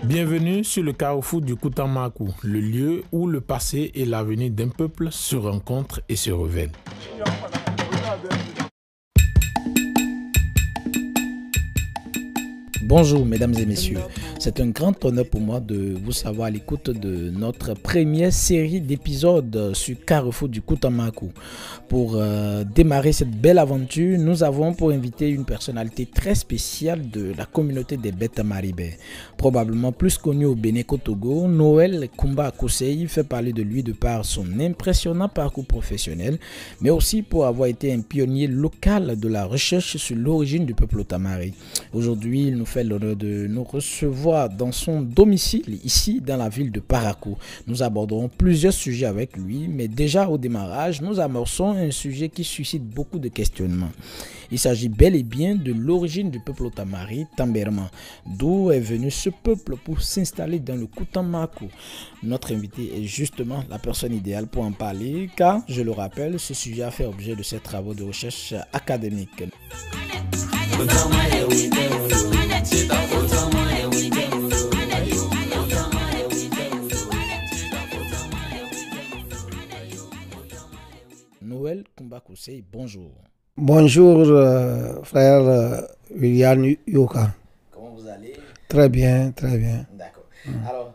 Bienvenue sur le carrefour du Koutamakou, le lieu où le passé et l'avenir d'un peuple se rencontrent et se révèlent. Bonjour mesdames et messieurs, c'est un grand honneur pour moi de vous savoir à l'écoute de notre première série d'épisodes sur Carrefour du Koutamakou. Pour démarrer cette belle aventure, nous avons pour inviter une personnalité très spéciale de la communauté des Beta Maribé. Probablement plus connu au Bénin qu'au Togo, Noël Koumba Akosei fait parler de lui de par son impressionnant parcours professionnel, mais aussi pour avoir été un pionnier local de la recherche sur l'origine du peuple Otamari. Aujourd'hui, il nous fait l'honneur de nous recevoir dans son domicile, ici dans la ville de Parakou. Nous aborderons plusieurs sujets avec lui, mais déjà au démarrage, nous amorçons un sujet qui suscite beaucoup de questionnements. Il s'agit bel et bien de l'origine du peuple Otamari, Tamberma. D'où est venu ce peuple pour s'installer dans le Koutamakou. Notre invité est justement la personne idéale pour en parler, car, je le rappelle, ce sujet a fait objet de ses travaux de recherche académiques. Noël Koumba Akosei, bonjour. Bonjour frère William Yoka. Comment vous allez? Très bien, très bien. D'accord. Alors,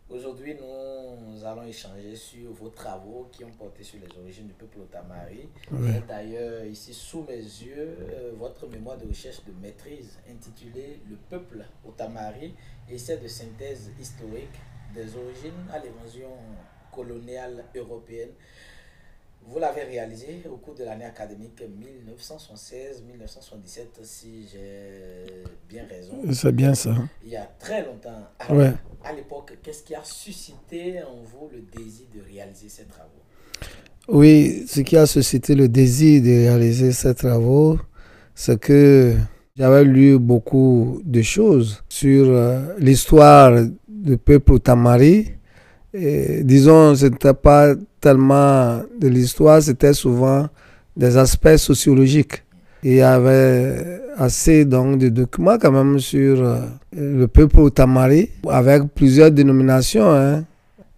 aujourd'hui, nous allons échanger sur vos travaux qui ont porté sur les origines du peuple Otamari. Oui. D'ailleurs, ici sous mes yeux, votre mémoire de recherche de maîtrise intitulée Le peuple Otamari, essai de synthèse historique des origines à l'évasion coloniale européenne. Vous l'avez réalisé au cours de l'année académique 1976-1977, si j'ai bien raison. C'est bien ça. Il y a très longtemps. Alors, Ouais. à l'époque, qu'est-ce qui a suscité en vous le désir de réaliser ces travaux? Oui, ce qui a suscité le désir de réaliser ces travaux, c'est que j'avais lu beaucoup de choses sur l'histoire du peuple Otamari. Et, disons, ce n'était pas tellement de l'histoire, c'était souvent des aspects sociologiques. Il y avait assez donc, de documents quand même sur le peuple Otamari, avec plusieurs dénominations, hein.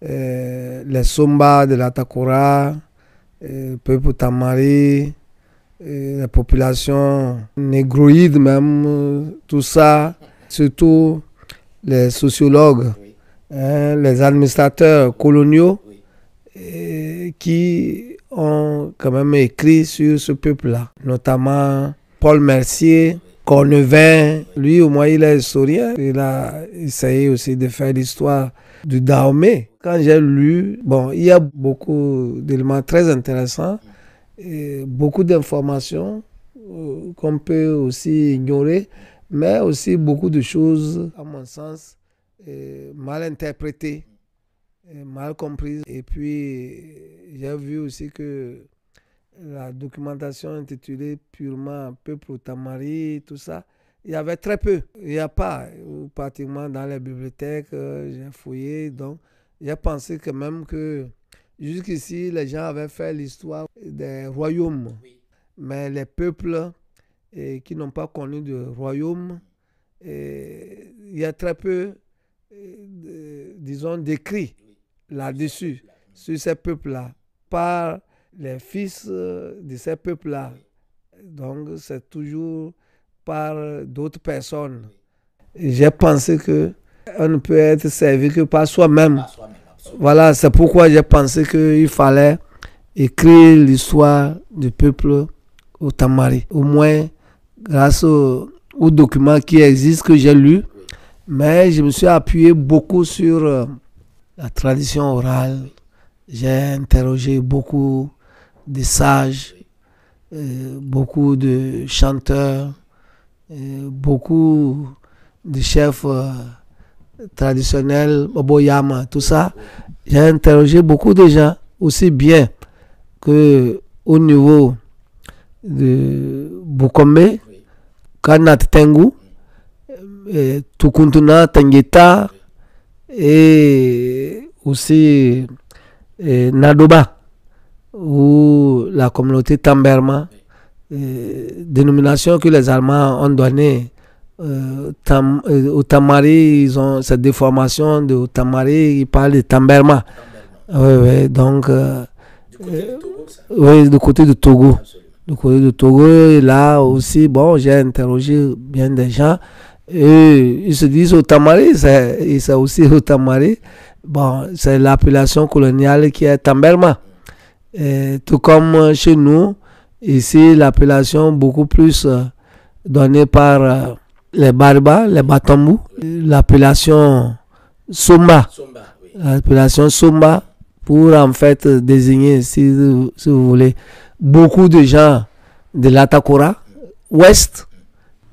Les Somba de la Takora, le peuple Otamari, la population négroïde même, tout ça, surtout les sociologues. Les administrateurs coloniaux qui ont quand même écrit sur ce peuple-là, notamment Paul Mercier, Cornevin. Lui, au moins, il est historien. Il a essayé aussi de faire l'histoire du Dahomey. Quand j'ai lu, bon, il y a beaucoup d'éléments très intéressants, et beaucoup d'informations qu'on peut aussi ignorer, mais aussi beaucoup de choses, à mon sens, mal interprétées, mal comprises. Et puis, j'ai vu aussi que la documentation intitulée purement Peuple Otamari, tout ça, il y avait très peu. Il n'y a pas, pratiquement dans les bibliothèques, j'ai fouillé. Donc, j'ai pensé quand même que jusqu'ici, les gens avaient fait l'histoire des royaumes. Oui. Mais les peuples qui n'ont pas connu de royaume, il y a très peu disons, décrit là-dessus, sur ces peuples-là, par les fils de ces peuples-là. Donc, c'est toujours par d'autres personnes. J'ai pensé qu'on ne peut être servi que par soi-même. Voilà, c'est pourquoi j'ai pensé qu'il fallait écrire l'histoire du peuple Otamari. Au moins, grâce aux documents qui existent, que j'ai lus. Mais je me suis appuyé beaucoup sur la tradition orale. J'ai interrogé beaucoup de sages, beaucoup de chanteurs, beaucoup de chefs traditionnels, Boboyama, tout ça. J'ai interrogé beaucoup de gens, aussi bien qu'au niveau de Bokome, Kanat Tengu, Tukuntuna, Tangeta et aussi Nadoba, ou la communauté Tamberma, dénomination que les Allemands ont donnée Au Tamari, ils ont cette déformation de au Tamari, ils parlent de Tamberma. Oui, donc, Du côté du Togo, ça. oui, du côté de Togo. Absolument. Du côté de Togo, et là aussi, bon, j'ai interrogé bien des gens. Et ils se disent au Tamari, c'est aussi au Tamari. Bon, c'est l'appellation coloniale qui est Tamberma. Et tout comme chez nous, ici, l'appellation beaucoup plus donnée par les Barbas, les Batambous, l'appellation Somba. Somba, oui. L'appellation Somba pour en fait désigner, si vous voulez, beaucoup de gens de l'Atakora ouest,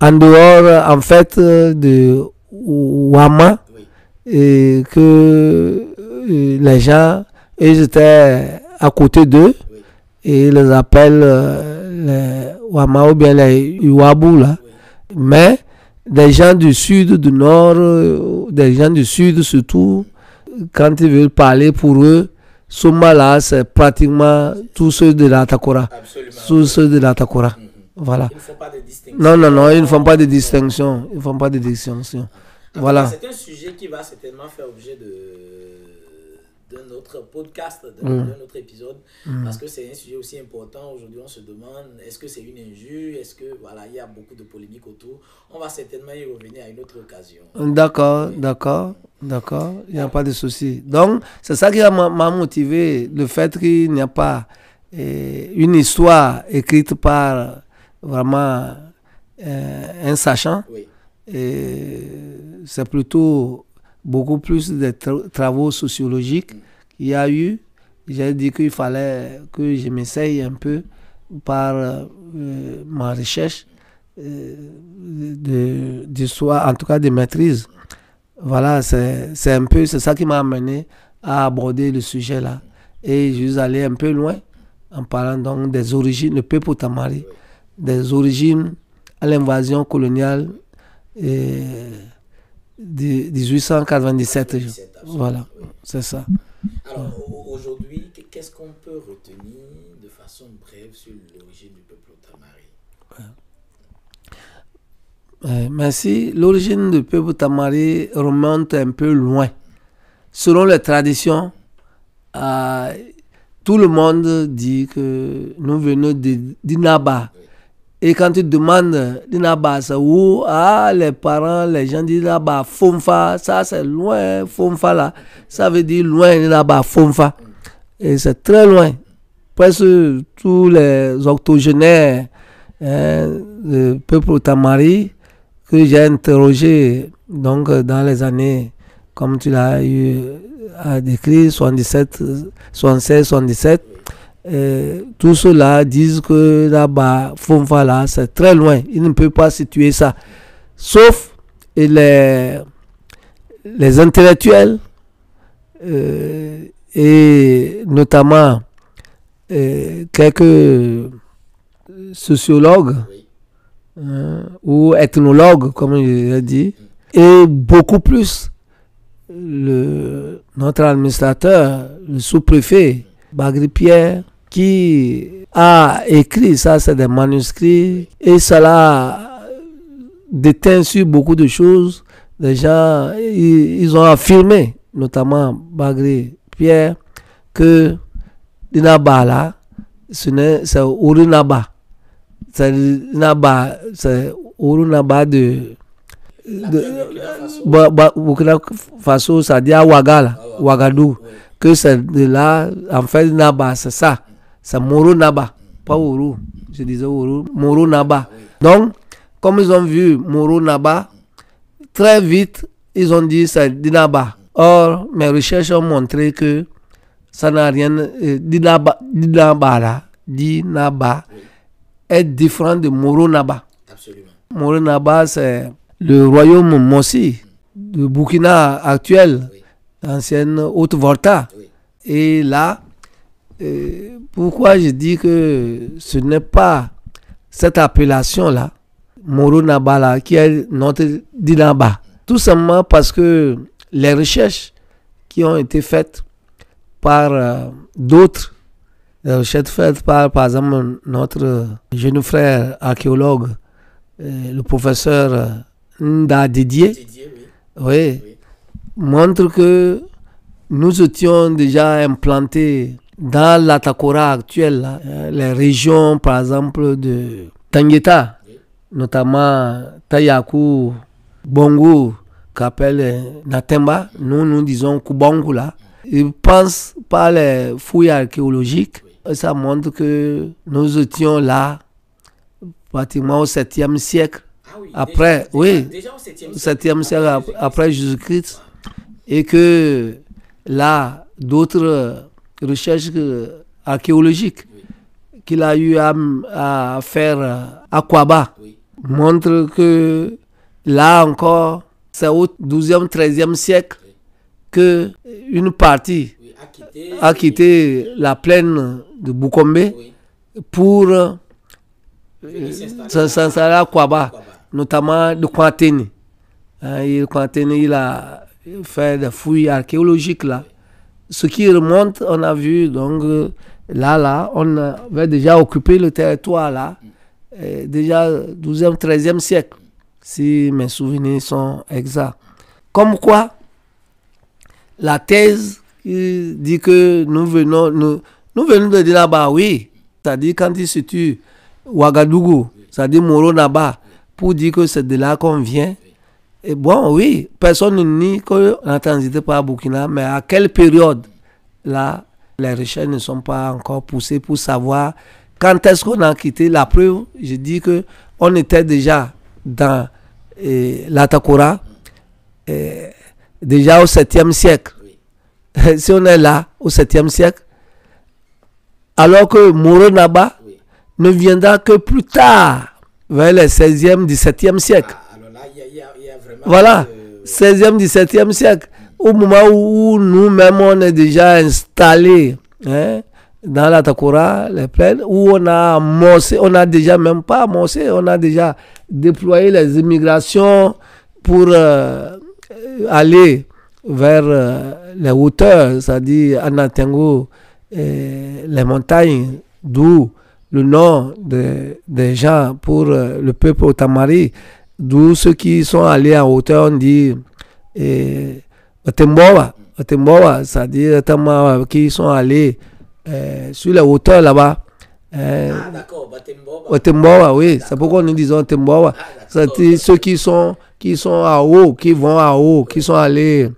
en dehors en fait de Ouama, Oui. et que les gens, ils étaient à côté d'eux, Oui. et ils les appellent les Ouama ou bien les Uabu là. Oui. Mais des gens du sud, du nord, des gens du sud surtout, quand ils veulent parler pour eux, Somba là, c'est pratiquement tous ceux de l'Atakora. Absolument. Tous ceux de l'Atakora. Voilà. Ils ne font pas de distinction. Non, ils ne font pas de distinction. Ils ne font pas de distinction. Voilà. C'est un sujet qui va certainement faire objet d'un autre podcast, d'un autre épisode, parce que c'est un sujet aussi important. Aujourd'hui, on se demande, est-ce que c'est une injure? Est-ce que, voilà, il y a beaucoup de polémiques autour. On va certainement y revenir à une autre occasion. D'accord. Il n'y a pas de souci. Donc, c'est ça qui m'a motivé, le fait qu'il n'y a pas une histoire écrite par vraiment un sachant. Oui. C'est plutôt beaucoup plus de travaux sociologiques qu'il y a eu. J'ai dit qu'il fallait que je m'essaye un peu par ma recherche d'histoire, en tout cas de maîtrise. Voilà, c'est ça qui m'a amené à aborder le sujet là. Et je suis allé un peu loin en parlant donc des origines, le peuple Tamari, des origines à l'invasion coloniale de 1897. Voilà, c'est ça. Alors aujourd'hui, qu'est-ce qu'on peut retenir de façon brève sur l'origine du peuple Tamari? Merci. L'origine du peuple Tamari remonte un peu loin. Selon les traditions, tout le monde dit que nous venons d'Inaba. Et quand tu demandes d'Inaba, c'est où? Les parents, les gens disent là-bas, Fomfa, ça c'est loin, Fomfa là. Ça veut dire loin, là-bas, Fomfa. Et c'est très loin. Presque tous les octogénaires du peuple Tamari que j'ai interrogé donc, dans les années, comme tu l'as eu à décrire, 76, 77, tous ceux-là disent que là-bas, Fomfa là, c'est très loin. Ils ne peuvent pas situer ça. Sauf les intellectuels et notamment quelques sociologues ou ethnologues, comme je l'ai dit, et beaucoup plus notre administrateur, le sous-préfet, Bagri Pierre, qui a écrit, ça c'est des manuscrits, et cela déteint sur beaucoup de choses. Les gens, ils ont affirmé, notamment Bagri Pierre, que Dinaba là, c'est Urunaba. C'est Naba, c'est Urunaba de Burkina Faso, ça dit à Ouagadougou. Que c'est de là, en fait, Naba, c'est ça. C'est Moro Naba, pas Ouru. Je disais Ouru, Moro Naba. Donc, comme ils ont vu Moro Naba, très vite, ils ont dit c'est Dinaba. Or, mes recherches ont montré que ça n'a rien. Dinaba est différent de Moro Naba. Absolument. Moro Naba, c'est le royaume Mossi, de Burkina actuel. Oui. Ancienne Haute-Volta. Oui. Et là, pourquoi je dis que ce n'est pas cette appellation-là, Moro Naba, là, qui est notre Dinaba. Tout simplement parce que les recherches qui ont été faites par d'autres, les recherches faites par exemple, notre jeune frère archéologue, le professeur Nda Didier, oui, montre que nous étions déjà implantés dans la Takora actuelle, là, les régions par exemple de Tangeta, notamment Tayaku, Bongo, qu'appelle Natemba, nous disons Kubangu là. Ils pensent par les fouilles archéologiques, ça montre que nous étions là pratiquement au 7e siècle. Après, déjà au 7e siècle après Jésus-Christ, et que là, d'autres recherches archéologiques qu'il a eu à faire à Kwaba montrent que là encore, c'est au 12e, 13e siècle que une partie a quitté la plaine de Bukombe pour s'installer à Kwaba, notamment de Kwanteni. Il a fait des fouilles archéologiques là. Ce qui remonte, on a vu, donc là, on avait déjà occupé le territoire là, déjà 12e, 13e siècle, si mes souvenirs sont exacts. Comme quoi, la thèse qui dit que nous venons de là-bas, oui, c'est-à-dire quand il se tue Ouagadougou, c'est-à-dire Moro-Naba, pour dire que c'est de là qu'on vient. Et bon, oui, personne ne nie qu'on a transité par Burkina, mais à quelle période, là, les recherches ne sont pas encore poussées pour savoir quand est-ce qu'on a quitté. La preuve, je dis qu'on était déjà dans la Takora, déjà au 7e siècle. Si on est là, au 7e siècle, alors que Moro-Naba ne viendra que plus tard, vers le 16e, 17e siècle. Voilà, 16e, 17e siècle, au moment où nous-mêmes on est déjà installés dans la Takora, les plaines, où on a amorcé, on a déjà même pas amorcé, on a déjà déployé les immigrations pour aller vers les hauteurs, c'est-à-dire Anatengo, les montagnes, d'où le nom des gens pour le peuple Otamari. D'où ceux qui sont allés en hauteur, on dit Otemboa, c'est-à-dire qui sont allés sur les hauteurs là-bas. D'accord, Otemboa, oui, c'est pourquoi nous disons Otemboa. C'est-à-dire ceux qui sont à haut, qui vont à haut, qui sont allés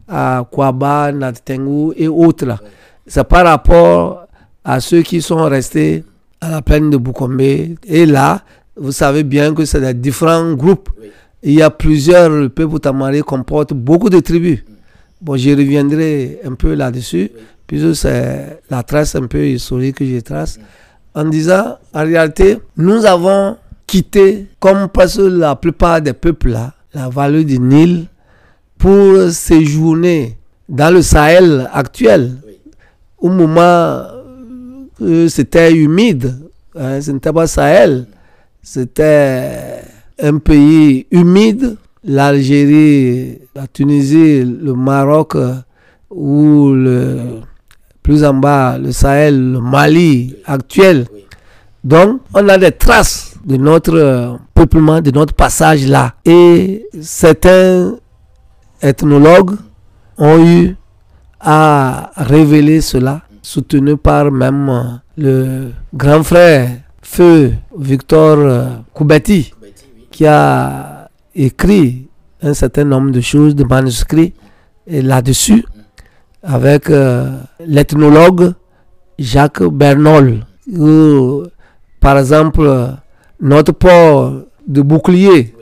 à Kwaba, Natengu et autres là. C'est par rapport à ceux qui sont restés à la plaine de Bukombe. Et là, vous savez bien que c'est des différents groupes. Oui. Il y a plusieurs, le peuple Tamari comporte beaucoup de tribus. Bon, je reviendrai un peu là-dessus, puisque c'est la trace un peu historique que je trace, en disant, en réalité, nous avons quitté, comme presque la plupart des peuples là, la vallée du Nil, pour séjourner dans le Sahel actuel, au moment où c'était humide, ce n'était pas Sahel. C'était un pays humide, l'Algérie, la Tunisie, le Maroc, ou plus en bas, le Sahel, le Mali actuel. Donc, on a des traces de notre peuplement, de notre passage là. Et certains ethnologues ont eu à révéler cela, soutenu par même le grand frère Feu Victor Koubeti, qui a écrit un certain nombre de choses, de manuscrits là-dessus, avec l'ethnologue Jacques Bernol. Par exemple, notre port de bouclier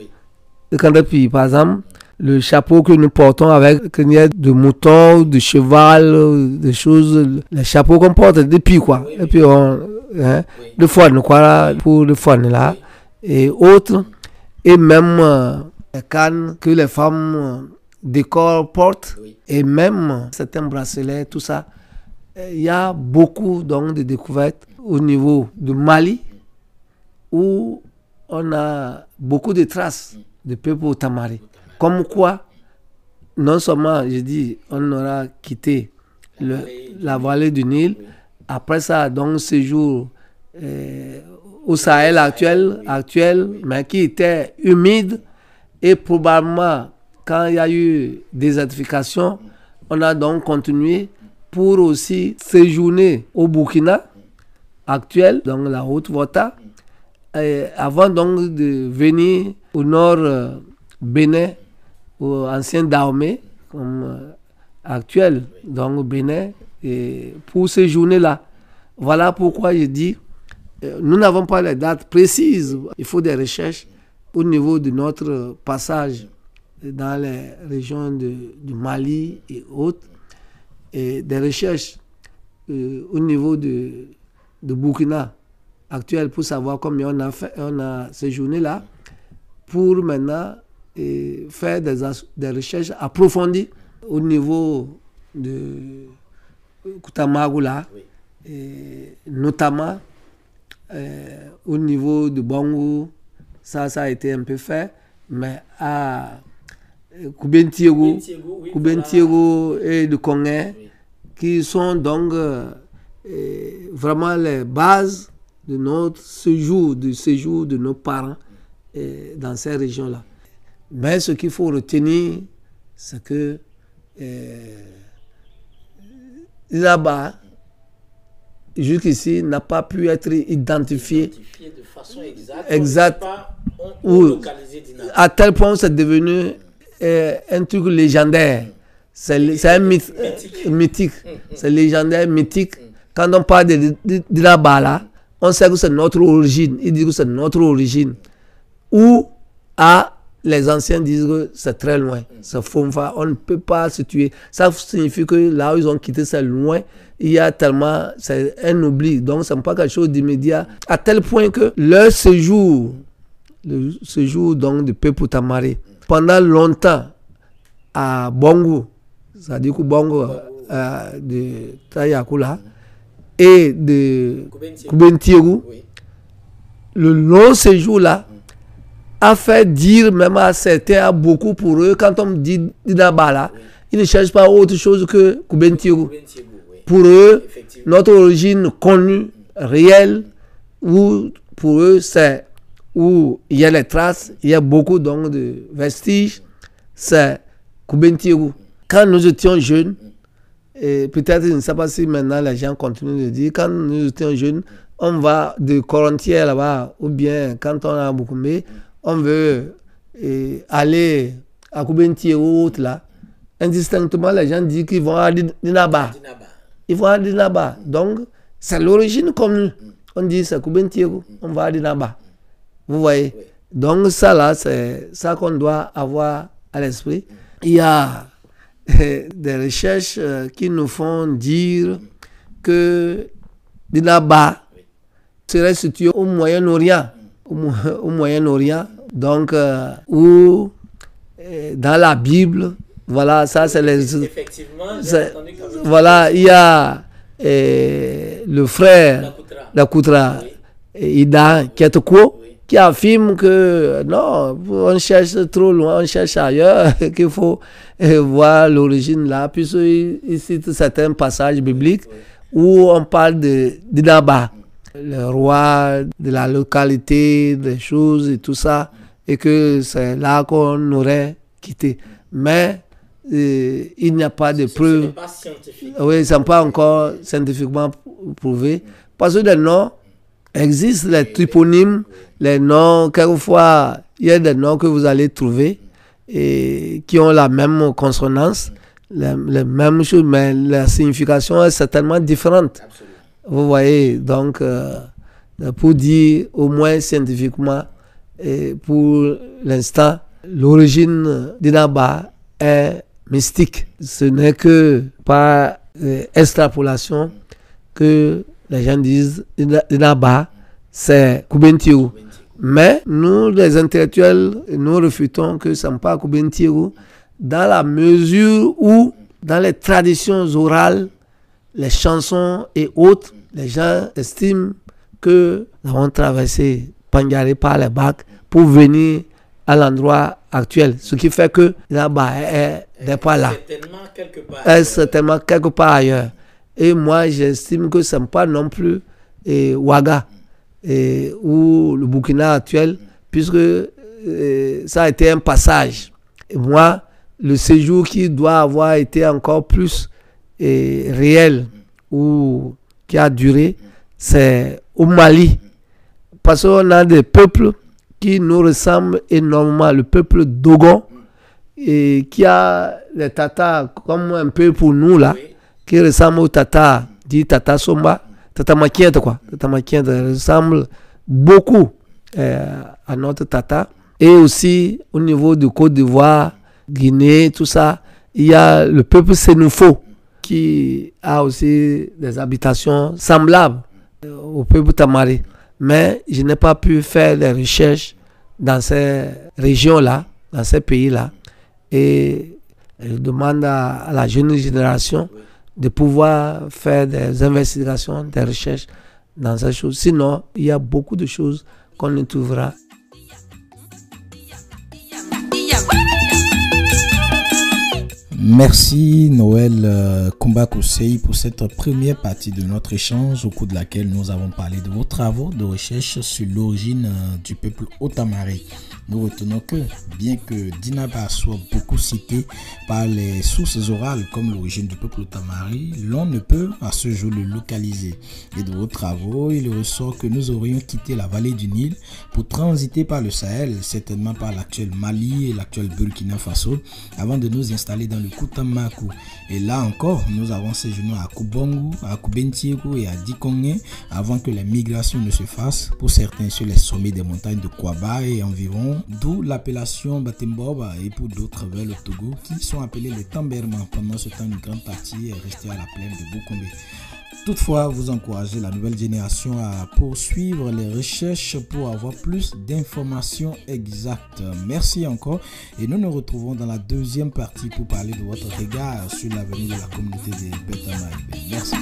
de Kandapi, par exemple, le chapeau que nous portons avec crinière de mouton, de cheval, des choses, les chapeaux qu'on porte depuis quoi. Et puis de faune quoi, pour le faune là, et autres, et même les cannes que les femmes décorent portent, et même certains bracelets, tout ça. Il y a beaucoup donc de découvertes au niveau du Mali, où on a beaucoup de traces de peuple Otamari. Comme quoi, non seulement, je dis, on aura quitté la vallée du Nil, après ça, donc, séjour au Sahel actuel, mais qui était humide Et probablement, quand il y a eu désertification, on a donc continué pour aussi séjourner au Burkina actuel, donc la Haute-Volta, avant donc de venir au nord Bénin, au ancien Dahomey, comme actuel, donc Bénin, et pour séjourner là. Voilà pourquoi je dis, nous n'avons pas les dates précises. Il faut des recherches au niveau de notre passage dans les régions du Mali et autres, et des recherches au niveau de Burkina actuel pour savoir combien on a séjourné là, pour maintenant faire des recherches approfondies au niveau de Koutamagu là, et notamment au niveau de Bongo, ça a été un peu fait, mais à Koubentiego et de Kongé, qui sont donc vraiment les bases de notre séjour de nos parents dans ces régions-là. Mais ce qu'il faut retenir, c'est que là-bas, jusqu'ici, n'a pas pu être identifié de façon exacte. À tel point, c'est devenu un truc légendaire. C'est un mythe mythique. C'est légendaire, mythique. Quand on parle de là-bas, là, on sait que c'est notre origine. Ils disent que c'est notre origine. Ou les anciens disent que c'est très loin. C'est Fonfa. On ne peut pas se tuer. Ça signifie que là où ils ont quitté, c'est loin. Il y a tellement, c'est un oubli. Donc, ce n'est pas quelque chose d'immédiat. À tel point que leur séjour, le séjour donc du peuple Tamaré, pendant longtemps à Bongo, c'est-à-dire que Bongo de Tayakula et de Koubentiego, le long séjour là a fait dire même à certains, à beaucoup pour eux, quand on dit Dinabala, ils ne cherchent pas autre chose que Koubentiego. Pour eux, notre origine connue, réelle, où pour eux c'est où il y a les traces, il y a beaucoup donc de vestiges, c'est Koubentiego. Quand nous étions jeunes, et peut-être, je ne sais pas si maintenant les gens continuent de dire, quand nous étions jeunes, on va de Corontière là-bas, ou bien quand on a beaucoup mais on veut aller à Koubentiego ou autre là, indistinctement les gens disent qu'ils vont à Dinaba. Ils vont à Dinaba. Donc, c'est l'origine commune. On dit c'est Koubentiego, on va à Dinaba. Vous voyez? Donc, ça là, c'est ça qu'on doit avoir à l'esprit. Il y a des recherches qui nous font dire que Dinaba serait situé au Moyen-Orient. Au Moyen-Orient, donc, où dans la Bible, voilà, ça c'est les... Effectivement, voilà, il y a le frère d'Akoutra, Ida Ketoko, qui affirme que non, on cherche trop loin, on cherche ailleurs, qu'il faut voir l'origine là, puisqu'il cite certains passages bibliques où on parle de Dinaba, le roi de la localité, des choses et tout ça, et que c'est là qu'on aurait quitté. Mais il n'y a pas de preuves. Ce n'est pas scientifique. Oui, ça n'est pas encore scientifiquement prouvé. Parce que les noms existent, les triponymes, les noms, quelquefois, il y a des noms que vous allez trouver et qui ont la même consonance, les mêmes choses, mais la signification est certainement différente. Absolument. Vous voyez, donc, pour dire au moins scientifiquement, et pour l'instant, l'origine d'Inaba est mystique. Ce n'est que par extrapolation que les gens disent Dinaba, c'est Koubentiego. Mais nous, les intellectuels, nous refutons que ce n'est pas Koubentiego, dans la mesure où, dans les traditions orales, les chansons et autres, les gens estiment que nous avons traversé Pangaré par les bacs pour venir à l'endroit actuel. Ce qui fait que là-bas n'est pas là. Certainement quelque part ailleurs. Et moi, j'estime que ce n'est pas non plus Ouaga ou le Burkina actuel, puisque ça a été un passage. Et moi, le séjour qui doit avoir été encore plus réel ou qui a duré, c'est au Mali. Parce qu'on a des peuples qui nous ressemblent énormément. Le peuple Dogon, et qui a les Tatars comme un peu pour nous là, qui ressemble aux Tatars, dit Tata Somba, Tata Makiente quoi. Tata Makiente ressemble beaucoup à notre Tata. Et aussi au niveau de Côte d'Ivoire, Guinée, tout ça, il y a le peuple Sénoufo qui a aussi des habitations semblables au peuple Tamari. Mais je n'ai pas pu faire des recherches dans ces régions-là, dans ces pays-là. Et je demande à la jeune génération de pouvoir faire des investigations, des recherches dans ces choses. Sinon, il y a beaucoup de choses qu'on ne trouvera. Merci Noël Kumba-Kousei pour cette première partie de notre échange au cours de laquelle nous avons parlé de vos travaux de recherche sur l'origine du peuple Otamari. Nous retenons que, bien que Dinaba soit beaucoup cité par les sources orales comme l'origine du peuple Otamari, l'on ne peut à ce jour le localiser. Et de vos travaux, il ressort que nous aurions quitté la vallée du Nil pour transiter par le Sahel, certainement par l'actuel Mali et l'actuel Burkina Faso, avant de nous installer dans le Koutamakou. Et là encore, nous avons séjourné à Koubongo, à Koubentieko et à Dikongé avant que les migrations ne se fassent, pour certains sur les sommets des montagnes de Kouaba et environ, d'où l'appellation Batemboba, et pour d'autres vers le Togo qui sont appelés les Tambermans. Pendant ce temps, une grande partie est restée à la plaine de Boukombé. Toutefois, vous encouragez la nouvelle génération à poursuivre les recherches pour avoir plus d'informations exactes. Merci encore et nous nous retrouvons dans la deuxième partie pour parler de votre regard sur l'avenir de la communauté des Beta Maïbé. Merci.